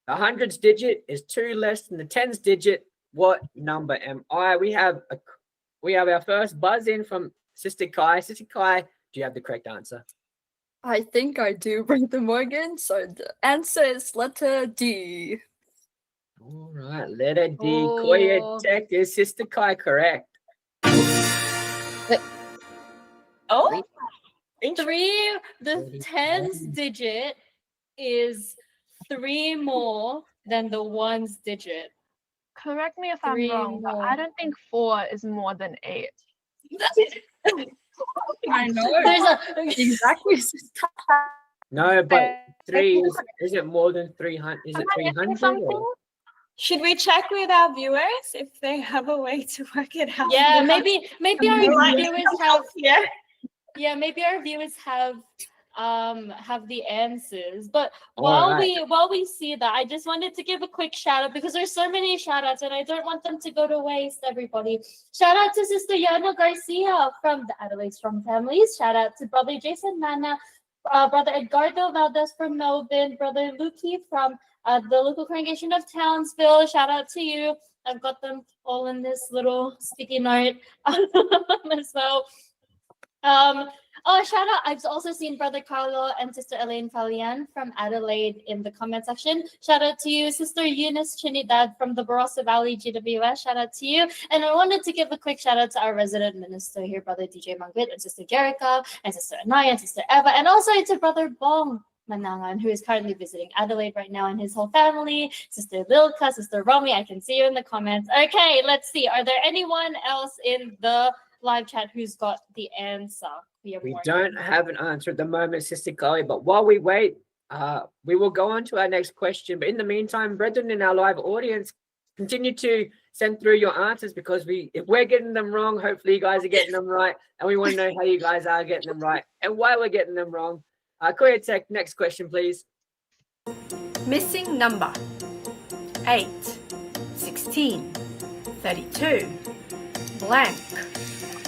The 100's digit is 2 less than the 10's digit. What number am I? We have our first buzz in from Sister Kai. Sister Kai, do you have the correct answer? I think I do, Brandon Morgan. So the answer is letter D. All right, letter D. Oh. Korea Tech, is Sister Kai correct? Oh, 3, the 10th digit is 3 more than the ones digit. Correct me if Three I'm wrong, but more. I don't think 4 is more than 8. I know. There's a Exactly. No, but 3 is it more than 300? Is Am it I missing 300? something? Should we check with our viewers if they have a way to work it out? yeah, maybe our viewers have Yeah. yeah, maybe our viewers have the answers. But All while we see that, I just wanted to give a quick shout out because there's so many shout outs and I don't want them to go to waste, everybody. Shout out to Sister Yana Garcia from the Adelaide Strong Families. Shout out to Brother Jason Mana, Brother Edgardo Valdez from Melbourne, Brother Luki from the local congregation of Townsville. Shout out to you. I've got them all in this little sticky note as well. Shout out. I've also seen Brother Carlo and Sister Elaine Falian from Adelaide in the comment section. Shout out to you, Sister Eunice Trinidad from the Barossa Valley GWS. Shout out to you. And I wanted to give a quick shout out to our resident minister here, Brother DJ Mangwit and Sister Jerica and Sister Anaya and Sister Eva, and also to Brother Bong Manangan, who is currently visiting Adelaide right now, and his whole family. Sister Lilka, Sister Romy, I can see you in the comments. Okay, let's see. Are there anyone else in the live chat who's got the answer? We don't have an answer at the moment, Sister Chloe, but while we wait, we will go on to our next question. But in the meantime, brethren in our live audience, continue to send through your answers because if we're getting them wrong, hopefully you guys are getting them right, and we want to know how you guys are getting them right and why we're getting them wrong. Korea Tech, next question, please. Missing number 8, 16, 32, blank,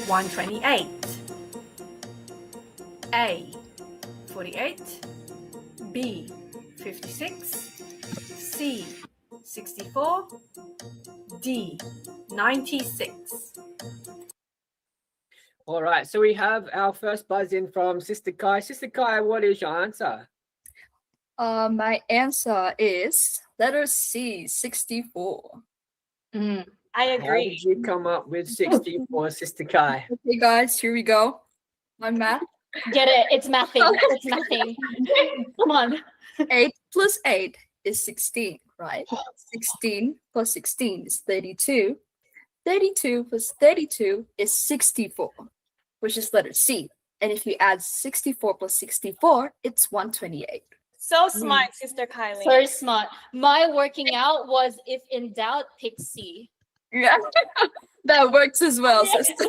128. A, 48, B, 56, C, 64, D, 96. All right, so we have our first buzz in from Sister Kai. Sister Kai, what is your answer? My answer is letter C, 64. I How agree. did you come up with 64, Sister Kai? Okay, guys, here we go. My math. Get it? It's mathing. It's mathing. Come on. 8 plus 8 is 16, right? 16 plus 16 is 32. 32 plus 32 is 64, which is letter C. And if you add 64 plus 64, it's 128. So smart, Sister Kylie. So smart. My working out was if in doubt, pick C. Yeah, that works as well, sister.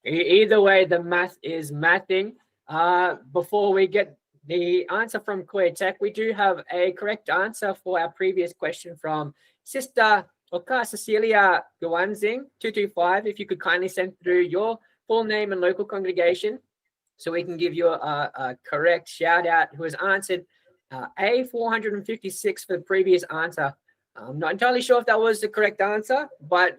Either way, the math is mathing. Before we get the answer from Korea Tech, we do have a correct answer for our previous question from Sister Oka Cecilia Guanzing 225. If you could kindly send through your full name and local congregation so we can give you a correct shout out who has answered A 456 for the previous answer. I'm not entirely sure if that was the correct answer, but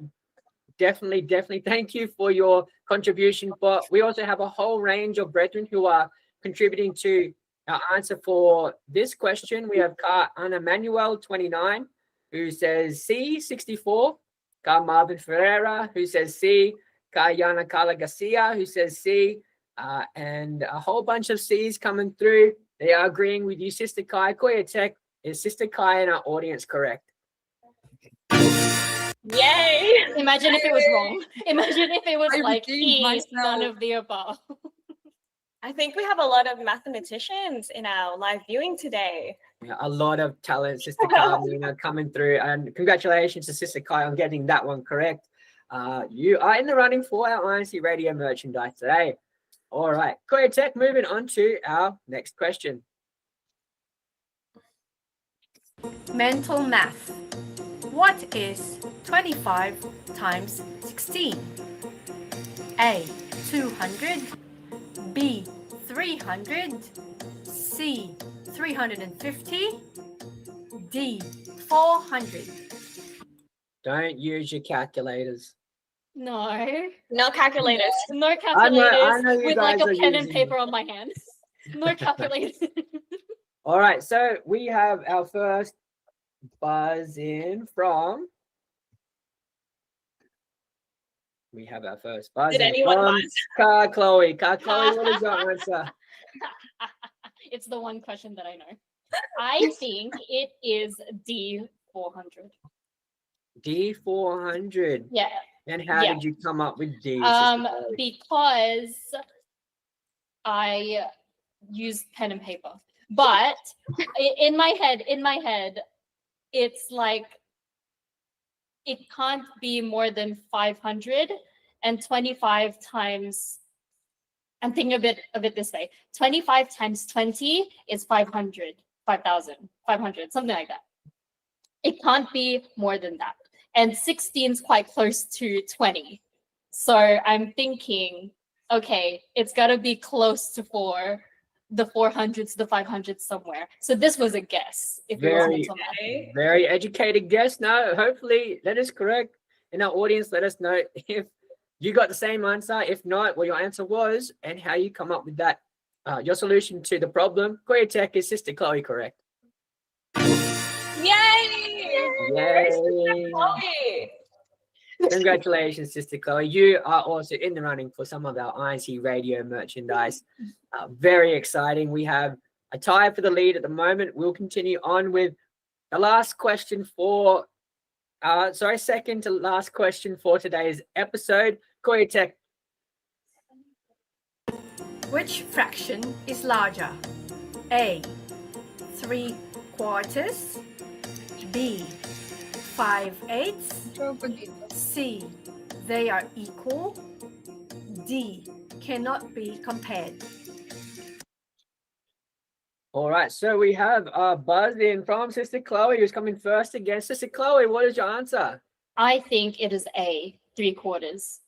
definitely thank you for your contribution. But we also have a whole range of brethren who are contributing to our answer for this question. We have Ka Ana Manuel 29 who says C 64, Ka Marvin Ferreira who says C, Ka Yana Carla Garcia who says C, and a whole bunch of C's coming through. They are agreeing with you, Sister Kai. Korea Tech, is Sister Kai in our audience correct? Yay! Imagine if it was wrong. Imagine if it was I like redeemed E, myself. none of the above. I think we have a lot of mathematicians in our live viewing today. Yeah, a lot of talent, Sister Carmina, coming through, and congratulations to Sister Kai on getting that one correct. You are in the running for our INCRadio merchandise today. All right, Korea Tech, moving on to our next question. Mental math. What is 25 times 16? A, 200, B, 300, C, 350, D, 400. Don't use your calculators. No. No calculators. No calculators I know you with like guys a are pen and using paper on my hand. No calculators. All right, so we have our first buzz in from. We have our first buzz Did in anyone from buzz? Ka Chloe. Ka Chloe, what is your answer? It's the one question that I know. I think it is D400. D400. Yeah. And how Yeah. did you come up with D? Sister Chloe? Because I used pen and paper. But in my head, it's like it can't be more than 500, and 25 times. I'm thinking of it this way: 25 times 20 is 500, 5,000, 500, something like that. It can't be more than that. And 16 is quite close to 20. So I'm thinking, okay, it's got to be close to the 400s, the 500s somewhere. So this was a guess. If it wasn't so much. Very educated guess. No, hopefully that is correct. In our audience, let us know if you got the same answer. If not, what your answer was and how you come up with that. Your solution to the problem. Korea Tech, is Sister Chloe correct? Yay! Yay! Chloe. Congratulations, Sister Chloe. You are also in the running for some of our INCRadio merchandise. Very exciting. We have a tie for the lead at the moment. We'll continue on with the last question for, second to last question for today's episode. Korea Tech. Which fraction is larger? A, 3/4. B, 5/8. C, they are equal. D, cannot be compared. All right, so we have a buzz in from Sister Chloe, who's coming first again. Sister Chloe, what is your answer? I think it is A, 3/4.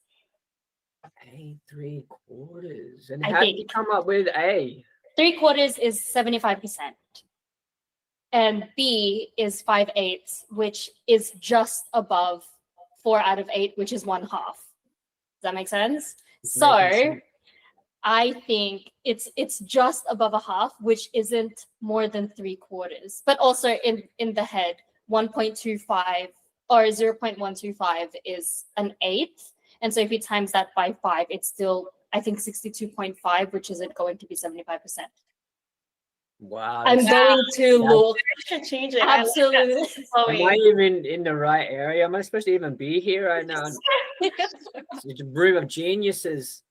A, 3/4. And I how did you think. come up with A? 3/4 is 75%. And B is 5/8, which is just above 4 out of 8, which is 1/2. Does that make sense? It's So making sense. I think it's just above a half, which isn't more than 3/4. But also in the head, 1.25 or 0.125 is an eighth. And so if you times that by 5, it's still, I think, 62.5, which isn't going to be 75%. Wow. I'm going to look Strategic. absolutely. Am I even in the right area? Am I supposed to even be here right now? It's a room of geniuses.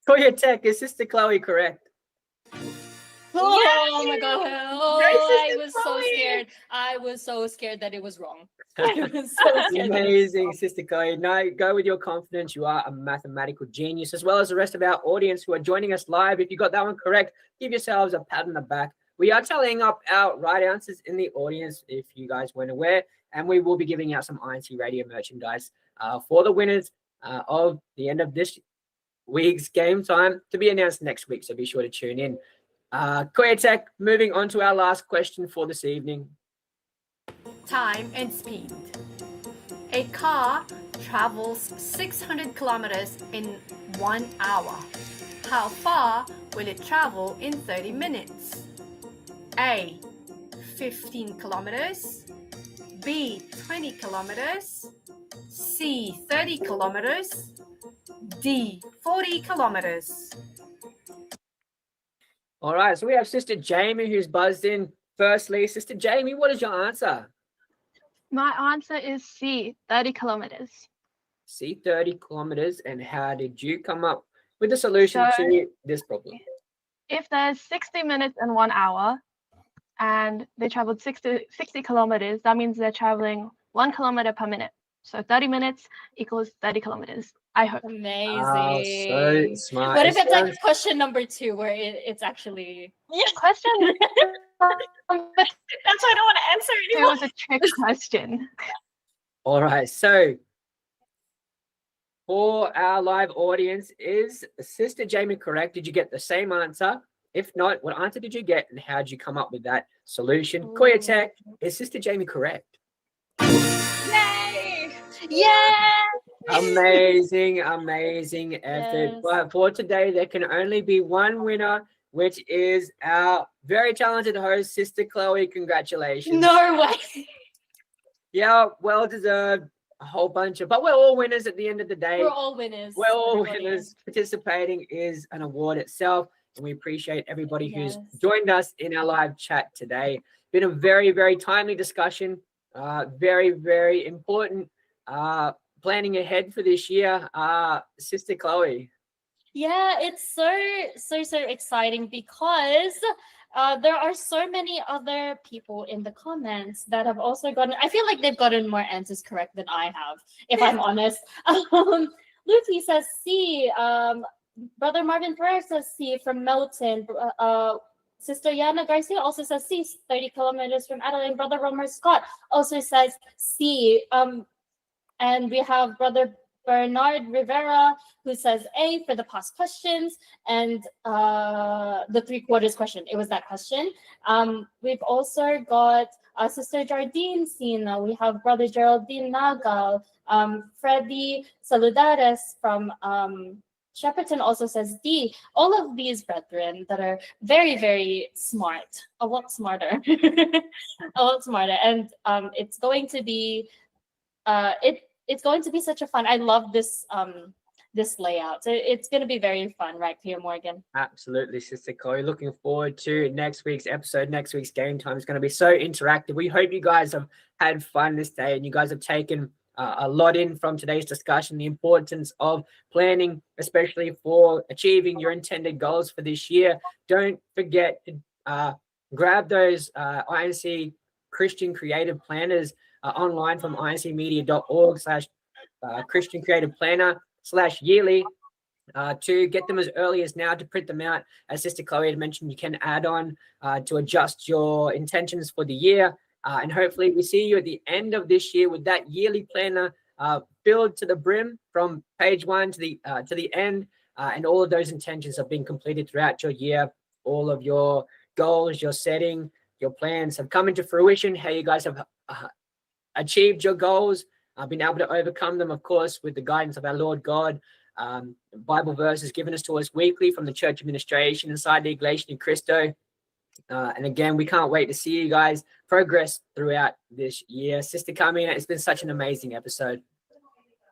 Korea Tech, is Sister Chloe correct? Oh my god! Oh, I Sister was so Chloe. scared. I was so scared that it was wrong. I was so scared. Amazing, Sister Chloe. No, go with your confidence. You are a mathematical genius, as well as the rest of our audience who are joining us live. If you got that one correct, give yourselves a pat on the back. We are tallying up our right answers in the audience, if you guys weren't aware, and we will be giving out some INCRadio merchandise for the winners of the end of this week's game time, to be announced next week. So be sure to tune in. Korea Tech, moving on to our last question for this evening. Time and speed. A car travels 600 kilometers in 1 hour. How far will it travel in 30 minutes? A, 15 kilometers. B, 20 kilometers. C, 30 kilometers. D, 40 kilometers. All right, so we have Sister Jamie who's buzzed in. Firstly, Sister Jamie, what is your answer? My answer is C, 30 kilometers. C, 30 kilometers. And how did you come up with the solution So- to this problem? If there's 60 minutes in 1 hour and they traveled 60 kilometers, that means they're traveling 1 kilometer per minute. So 30 minutes equals 30 kilometers, I hope. Amazing. So smart. What if It it's like sounds- question number 2, where it's actually Question number That's why I don't want to answer two anymore. was a trick question. All right, so for our live audience, is Sister Jamie correct? Did you get the same answer? If not, what answer did you get and how did you come up with that solution? Korea Tech, is Sister Jamie correct? Yay! yeah. Amazing, amazing effort. Yes. But for today, there can only be one winner, which is our very talented host, Sister Chloe. Congratulations. No way. Yeah, well deserved. A whole bunch of, but we're all winners at the end of the day. We're all winners. We're all everybody. winners. Participating is an award itself. And we appreciate everybody who's Yes. joined us in our live chat today. Been a very, very timely discussion. Very, very important. Planning ahead for this year. Sister Chloe. Yeah, it's so exciting because there are so many other people in the comments that have also gotten. I feel like they've gotten more answers correct than I have, if I'm honest. Lucy says C. Brother Marvin Ferrer says C from Melton. Sister Yana Garcia also says C, 30 kilometers from Adelaide. Brother Romer Scott also says C. And we have Brother Bernard Rivera, who says A for the past questions and the 3/4 question. It was that question. We've also got Sister Jardine Sina. We have Brother Geraldine Nagal. Freddie Saludares from Shepperton also says D. All of these brethren that are very, very smart, a lot smarter, a lot smarter. And it's going to be it's going to be such a fun. I love this this layout. So it's going to be very fun, right, Cleo Morgan? Absolutely, Sister Chloe. Looking forward to next week's episode. Next week's game time is going to be so interactive. We hope you guys have had fun this day and you guys have taken a lot in from today's discussion, the importance of planning, especially for achieving your intended goals for this year. Don't forget to grab those INC Christian Creative Planners online from incmedia.org/Christian Creative Planner/yearly to get them as early as now to print them out. As Sister Chloe had mentioned, you can add on to adjust your intentions for the year. And hopefully we see you at the end of this year with that yearly planner filled to the brim from page 1 to the end. And all of those intentions have been completed throughout your year. All of your goals, your setting, your plans have come into fruition. How you guys have achieved your goals, been able to overcome them, of course, with the guidance of our Lord God. Bible verses given to us weekly from the church administration inside the Iglesia in Cristo. And again, we can't wait to see you guys progress throughout this year. Sister Carmina, it's been such an amazing episode.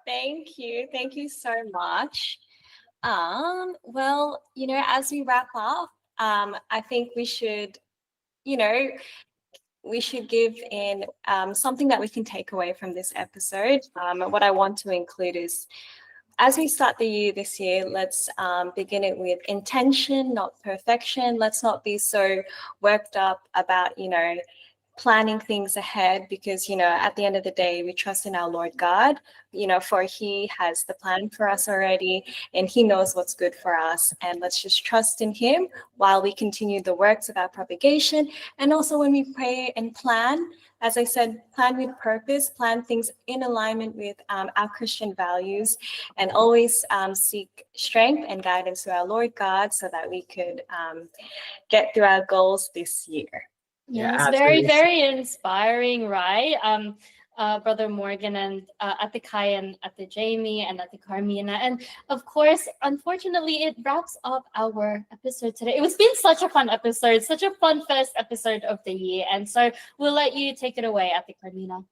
Thank you. Thank you so much. Well, as we wrap up, I think we should, we should give in something that we can take away from this episode. What I want to include is, as we start the year this year, let's begin it with intention, not perfection. Let's not be so worked up about, planning things ahead because, at the end of the day, we trust in our Lord God, for He has the plan for us already and He knows what's good for us. And let's just trust in Him while we continue the works of our propagation. And also when we pray and plan, as I said, plan with purpose, plan things in alignment with our Christian values, and always seek strength and guidance to our Lord God so that we could get through our goals this year. Yes, Yeah, very, absolutely. very inspiring, right? Brother Morgan and Ate Kai and Ate Jamie and Ate Carmina. And of course, unfortunately, it wraps up our episode today. It was been such a fun episode, such a fun first episode of the year. And so we'll let you take it away, Ate Carmina.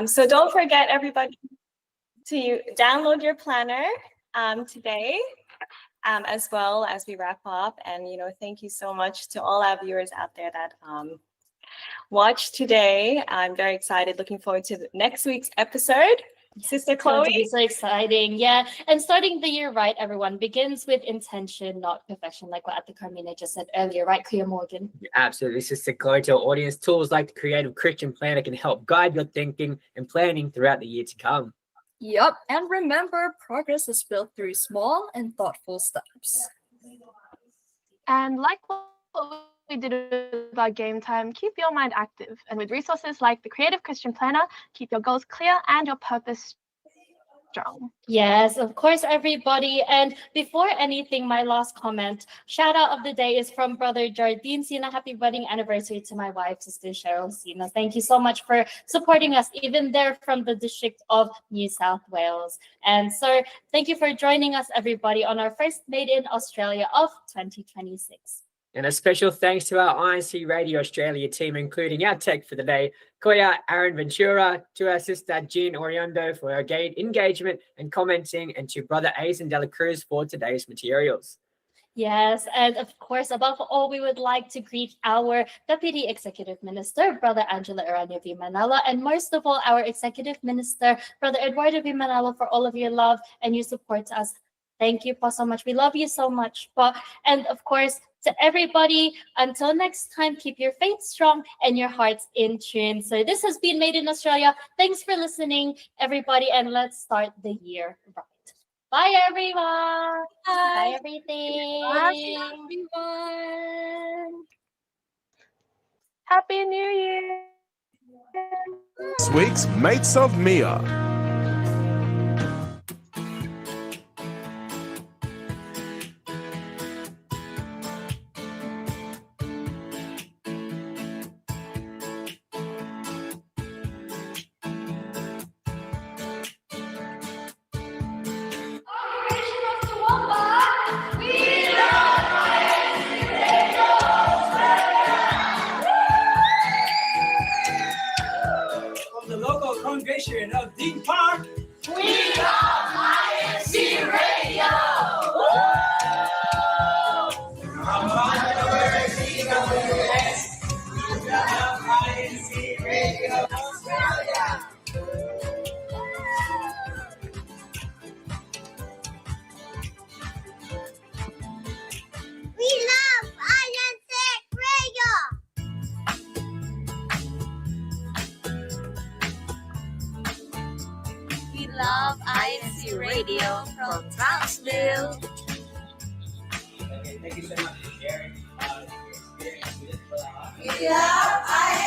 So don't forget, everybody, to download your planner today. As well as we wrap up. And, thank you so much to all our viewers out there that watched today. I'm very excited, looking forward to next week's episode. Sister It's going to be Chloe. so exciting. Yeah. And starting the year right, everyone, begins with intention, not perfection, like what Ate Carmina just said earlier, right, Cleo Morgan? Absolutely, Sister Chloe. To our audience, tools like the Creative Christian Planner can help guide your thinking and planning throughout the year to come. Yep, and remember, progress is built through small and thoughtful steps. And like what we did with our game time, keep your mind active. And with resources like the Creative Christian Planner, keep your goals clear and your purpose strong. Yes, of course, everybody. And before anything, my last comment, shout out of the day is from Brother Jardine Sina. Happy wedding anniversary to my wife, Sister Cheryl Sina. Thank you so much for supporting us, even there from the District of New South Wales. And so thank you for joining us, everybody, on our first Made in Australia of 2026. And a special thanks to our INC Radio Australia team, including our tech for the day, Koya Aaron Ventura, to our sister Jean Oriondo for her engagement and commenting, and to Brother Aizen Dela Cruz for today's materials. Yes, and of course, above all, we would like to greet our Deputy Executive Minister, Brother Angelo Arana V. Manalo, and most of all, our Executive Minister, Brother Eduardo V. Manalo, for all of your love and your support to us. Thank you po so much. We love you so much po. And of course, to everybody, until next time, keep your faith strong and your hearts in tune. So this has been Made in Australia. Thanks for listening, everybody, and let's start the year right. Bye, everyone. Bye, everything. Bye, everyone. Happy New Year! This week's Mates of Mia. From the local congregation of Dean Park, We love INC Radio! We love INC Radio! We love INC Radio from Brownsville. Okay, thank you so much for sharing your experience with us. We love INC